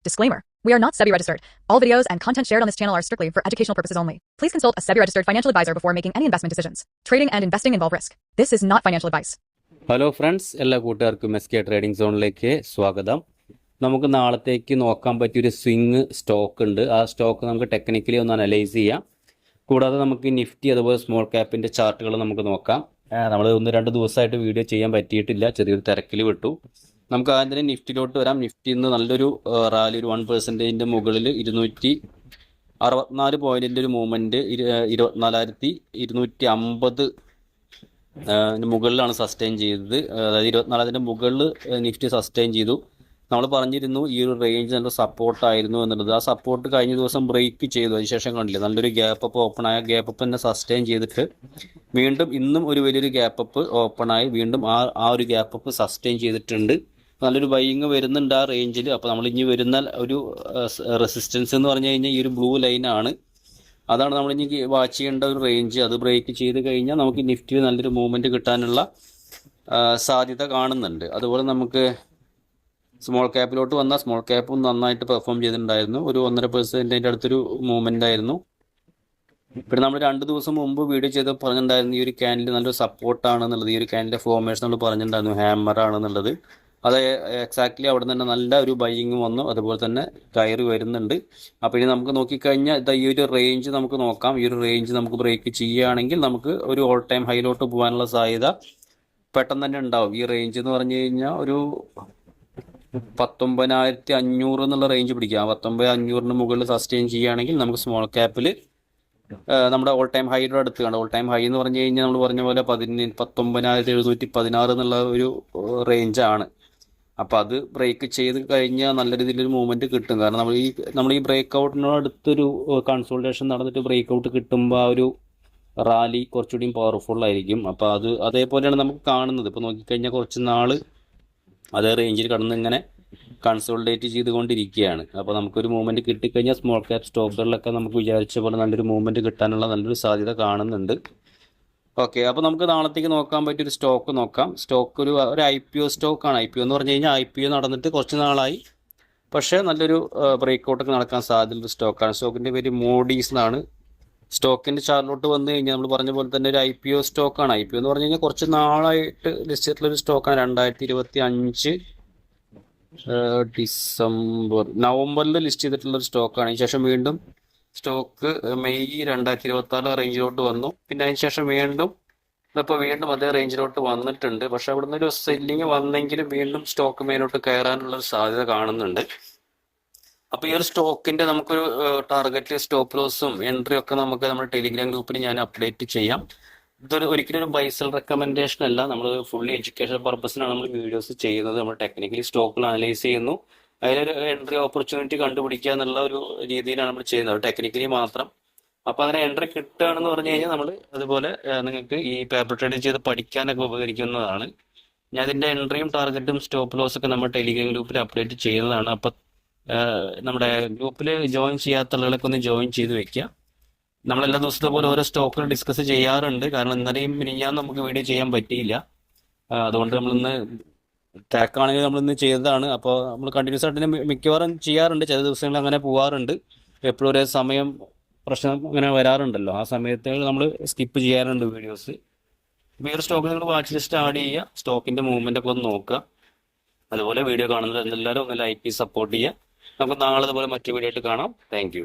Disclaimer. We are not SEBI registered. All videos and content shared on this channel are strictly for educational purposes only. Please consult a SEBI registered financial advisor before making any investment decisions. Trading and investing involve risk. This is not financial advice. Hello friends, എല്ലാ കൂട്ടുകാർക്കും SK trading സോണിലേക്ക് സ്വാഗതം. നമുക്ക് നാളത്തേക്ക് നോക്കാൻ പറ്റിയൊരു swing stock ഉണ്ട്. ആ stock നമുക്ക് ടെക്നിക്കലി ഒന്ന് അനലൈസ് ചെയ്യാം. കൂടാതെ നമുക്ക് നിഫ്റ്റി അതുപോലെ സ്മോൾ ക്യാപ്പിൻ്റെ ചാർട്ടുകൾ നമുക്ക് നോക്കാം. നമ്മൾ 1-2 ദിവസമായിട്ട് വീഡിയോ ചെയ്യാൻ പറ്റിയിട്ടില്ല, ചെറിയൊരു തിരക്കിൽ വിട്ടു. നമുക്ക് ആദ്യം തന്നെ നിഫ്റ്റിയിലോട്ട് വരാം. നിഫ്റ്റി ഇന്ന് നല്ലൊരു റാലി, ഒരു 1% മുകളിൽ 264 പോയിന്റിൻ്റെ ഒരു മൂവ്മെൻറ്റ് 24,250 മുകളിലാണ് സസ്റ്റെയിൻ ചെയ്തത്. അതായത് 24,000 മുകളിൽ നിഫ്റ്റി സസ്റ്റെയിൻ ചെയ്തു. നമ്മൾ പറഞ്ഞിരുന്നു ഈ ഒരു റേഞ്ച് നല്ല സപ്പോർട്ടായിരുന്നു എന്നുള്ളത്. ആ സപ്പോർട്ട് കഴിഞ്ഞ ദിവസം ബ്രേക്ക് ചെയ്തു. അതിനുശേഷം കണ്ടില്ല, നല്ലൊരു ഗ്യാപ്പ് അപ്പ് ഓപ്പണായ ഗ്യാപ്പ് അപ്പ് തന്നെ സസ്റ്റെയിൻ ചെയ്തിട്ട് വീണ്ടും ഇന്നും ഒരു വലിയൊരു ഗ്യാപ്പ് അപ്പ് ഓപ്പണായി വീണ്ടും ആ ഒരു ഗ്യാപ്പ് അപ്പ് സസ്റ്റെയിൻ ചെയ്തിട്ടുണ്ട്. നല്ലൊരു ബൈയിങ് വരുന്നുണ്ട് ആ റേഞ്ചിൽ. അപ്പോൾ നമ്മൾ ഇനി വരുന്ന ഒരു റെസിസ്റ്റൻസ് എന്ന് പറഞ്ഞു കഴിഞ്ഞാൽ ഈ ഒരു ബ്ലൂ ലൈനാണ്. അതാണ് നമ്മൾ ഇനി വാച്ച് ചെയ്യേണ്ട ഒരു റേഞ്ച്. അത് ബ്രേക്ക് ചെയ്ത് കഴിഞ്ഞാൽ നമുക്ക് നിഫ്റ്റിയിൽ നല്ലൊരു മൂവ്മെൻറ്റ് കിട്ടാനുള്ള സാധ്യത കാണുന്നുണ്ട്. അതുപോലെ നമുക്ക് സ്മോൾ ക്യാപ്പിലോട്ട് വന്നാൽ സ്മോൾ ക്യാപ്പും നന്നായിട്ട് പെർഫോം ചെയ്തിട്ടുണ്ടായിരുന്നു. ഒരു 1.5% അടുത്തൊരു മൂവ്മെൻ്റ് ആയിരുന്നു. പിന്നെ നമ്മൾ 2 ദിവസം മുമ്പ് വീഡിയോ ചെയ്ത് പറഞ്ഞിട്ടുണ്ടായിരുന്നു ഈ ഒരു ക്യാൻഡിൽ നല്ലൊരു സപ്പോർട്ടാണെന്നുള്ളത്. ഈ ഒരു ക്യാൻഡിലെ ഫോർമേഷൻ നമ്മൾ പറഞ്ഞിട്ടുണ്ടായിരുന്നു ഹാമർ ആണെന്നുള്ളത്. അത് എക്സാക്ട്ലി അവിടെ തന്നെ നല്ല ഒരു ബൈയിങ് വന്നു. അതുപോലെ തന്നെ കയറി വരുന്നുണ്ട്. അപ്പോൾ ഇനി നമുക്ക് നോക്കിക്കഴിഞ്ഞാൽ ഈ ഒരു റേഞ്ച് നമുക്ക് നോക്കാം. ഈ ഒരു റേഞ്ച് നമുക്ക് ബ്രേക്ക് ചെയ്യുകയാണെങ്കിൽ നമുക്ക് ഒരു ഓൾ ടൈം ഹൈയിലോട്ട് പോകാനുള്ള സാധ്യത പെട്ടെന്ന് തന്നെ ഉണ്ടാവും. ഈ റേഞ്ച് എന്ന് പറഞ്ഞു കഴിഞ്ഞാൽ ഒരു 19,500 എന്നുള്ള റേഞ്ച് പിടിക്കാം. 19,500 മുകളിൽ സസ്റ്റെയിൻ ചെയ്യുകയാണെങ്കിൽ നമുക്ക് സ്മോൾ ക്യാപ്പിൽ നമ്മുടെ ഓൾ ടൈം ഹൈയുടെ അടുത്ത് കാണാം. ഓൾ ടൈം ഹൈ എന്ന് പറഞ്ഞു കഴിഞ്ഞാൽ നമ്മൾ പറഞ്ഞ പോലെ 19,716 എന്നുള്ള ഒരു റേഞ്ചാണ്. അപ്പോൾ അത് ബ്രേക്ക് ചെയ്ത് കഴിഞ്ഞാൽ നല്ല രീതിയിലൊരു മൂവ്മെൻറ്റ് കിട്ടും. കാരണം നമ്മൾ ഈ ബ്രേക്ക് ഔട്ടിനോട് അടുത്തൊരു കൺസോൾട്ടേഷൻ നടന്നിട്ട് ബ്രേക്ക് ഔട്ട് കിട്ടുമ്പോൾ ആ ഒരു റാലി കുറച്ചുകൂടിയും പവർഫുൾ ആയിരിക്കും. അപ്പോൾ അതേപോലെയാണ് നമുക്ക് കാണുന്നത്. ഇപ്പോൾ നോക്കിക്കഴിഞ്ഞാൽ കുറച്ച് നാൾ അതേ റേഞ്ചിൽ കടന്ന് ഇങ്ങനെ കൺസോൾട്ടേറ്റ് ചെയ്തുകൊണ്ടിരിക്കുകയാണ്. അപ്പോൾ നമുക്കൊരു മൂവ്മെൻറ്റ് കിട്ടിക്കഴിഞ്ഞാൽ സ്മോൾ ക്യാപ് സ്റ്റോക്കുകളിലൊക്കെ നമുക്ക് വിചാരിച്ച പോലെ നല്ലൊരു മൂവ്മെൻറ്റ് കിട്ടാനുള്ള നല്ലൊരു സാധ്യത കാണുന്നുണ്ട്. ഓക്കെ, അപ്പോൾ നമുക്ക് നാളത്തേക്ക് നോക്കാൻ പറ്റിയൊരു സ്റ്റോക്ക് നോക്കാം. സ്റ്റോക്ക് ഒരു IPO സ്റ്റോക്കാണ്. IPO എന്ന് പറഞ്ഞു കഴിഞ്ഞാൽ IPO നടന്നിട്ട് കുറച്ച് നാളായി, പക്ഷേ നല്ലൊരു ബ്രേക്ക് ഔട്ടൊക്കെ നടക്കാൻ സാധ്യതയുള്ള സ്റ്റോക്കാണ്. സ്റ്റോക്കിൻ്റെ പേര് മോഡീസ് എന്നാണ്. സ്റ്റോക്കിൻ്റെ ചാർട്ടിലോട്ട് വന്നു കഴിഞ്ഞാൽ നമ്മൾ പറഞ്ഞ പോലെ തന്നെ ഒരു IPO സ്റ്റോക്കാണ്. IPO എന്ന് പറഞ്ഞു കഴിഞ്ഞാൽ കുറച്ച് നാളായിട്ട് ലിസ്റ്റ് ചെയ്തിട്ടുള്ളൊരു സ്റ്റോക്കാണ്. 2025 നവംബറിൽ ലിസ്റ്റ് ചെയ്തിട്ടുള്ളൊരു സ്റ്റോക്കാണ്. അതിന് ശേഷം വീണ്ടും സ്റ്റോക്ക് മെയ് 2026 റേഞ്ചിലോട്ട് വന്നു. പിന്നെ അതിന് ശേഷം വീണ്ടും അതേ റേഞ്ചിലോട്ട് വന്നിട്ടുണ്ട്. പക്ഷെ അവിടുന്ന് ഒരു സെല്ലിങ് വന്നെങ്കിലും വീണ്ടും സ്റ്റോക്ക് മേലോട്ട് കയറാനുള്ള സാധ്യത കാണുന്നുണ്ട്. അപ്പോൾ ഈ ഒരു സ്റ്റോക്കിന്റെ നമുക്കൊരു ടാർഗറ്റ്, സ്റ്റോപ്പ് ലോസും എൻട്രി ഒക്കെ നമുക്ക് നമ്മുടെ ടെലിഗ്രാം ഗ്രൂപ്പിൽ ഞാൻ അപ്ഡേറ്റ് ചെയ്യാം. ഒരിക്കലും ഒരു ബൈസൽ റെക്കമെൻഡേഷൻ അല്ല. നമ്മൾ ഫുള്ളി എഡ്യൂക്കേഷൻ പർപ്പസിനാണ് നമ്മൾ വീഡിയോസ് ചെയ്യുന്നത്. നമ്മൾ ടെക്നിക്കലി സ്റ്റോക്കുകൾ അനലൈസ് ചെയ്യുന്നു, അതിലൊരു എൻട്രി ഓപ്പർച്യൂണിറ്റി കണ്ടുപിടിക്കുക എന്നുള്ള ഒരു രീതിയിലാണ് നമ്മൾ ചെയ്യുന്നത്, ടെക്നിക്കലി മാത്രം. അപ്പോൾ അങ്ങനെ എൻട്രി കിട്ടുകയാണെന്ന് പറഞ്ഞു കഴിഞ്ഞാൽ നമ്മൾ അതുപോലെ നിങ്ങൾക്ക് ഈ പേപ്പർ ട്രേഡിംഗ് ചെയ്ത് പഠിക്കാനൊക്കെ ഉപകരിക്കുന്നതാണ്. ഞാൻ ഇതിൻ്റെ എൻട്രിയും ടാർഗറ്റും സ്റ്റോപ്പ് ലോസൊക്കെ നമ്മൾ ടെലിഗ്രാം ഗ്രൂപ്പിൽ അപ്ഡേറ്റ് ചെയ്യുന്നതാണ്. അപ്പോൾ നമ്മുടെ ഗ്രൂപ്പിൽ ജോയിൻ ചെയ്യാത്ത ആളുകളൊക്കെ ഒന്ന് ജോയിൻ ചെയ്ത് വെക്കുക. നമ്മളെല്ലാ ദിവസത്തെ പോലെ ഓരോ സ്റ്റോക്കുകൾ ഡിസ്കസ് ചെയ്യാറുണ്ട്. കാരണം ഇന്നലെയും ഞാൻ നമുക്ക് വീഡിയോ ചെയ്യാൻ പറ്റിയില്ല. അതുകൊണ്ട് നമ്മളിന്ന് ടാക്കാണെങ്കിൽ നമ്മളിന്ന് ചെയ്തതാണ്. അപ്പോൾ നമ്മൾ കണ്ടിന്യൂസ് ആയിട്ട് മിക്കവാറും ചെയ്യാറുണ്ട്. ചില ദിവസങ്ങളിൽ അങ്ങനെ പോകാറുണ്ട്. എപ്പോഴും ഒരേ സമയം പ്രശ്നം അങ്ങനെ വരാറുണ്ടല്ലോ, ആ സമയത്ത് നമ്മൾ സ്കിപ്പ് ചെയ്യാറുണ്ട് വീഡിയോസ്. ഇപ്പോൾ ഈ ഒരു സ്റ്റോക്ക് നിങ്ങൾ വാച്ച് ലിസ്റ്റ് ആഡ് ചെയ്യുക, സ്റ്റോക്കിൻ്റെ മൂവ്മെൻ്റ് ഒക്കെ ഒന്ന് നോക്കുക. അതുപോലെ വീഡിയോ കാണുന്നത് എല്ലാവരും ഒന്ന് ലൈക്ക് ചെയ്ത് സപ്പോർട്ട് ചെയ്യുക. നമുക്ക് നാളെ അതുപോലെ മറ്റു വീഡിയോ ആയിട്ട് കാണാം. താങ്ക്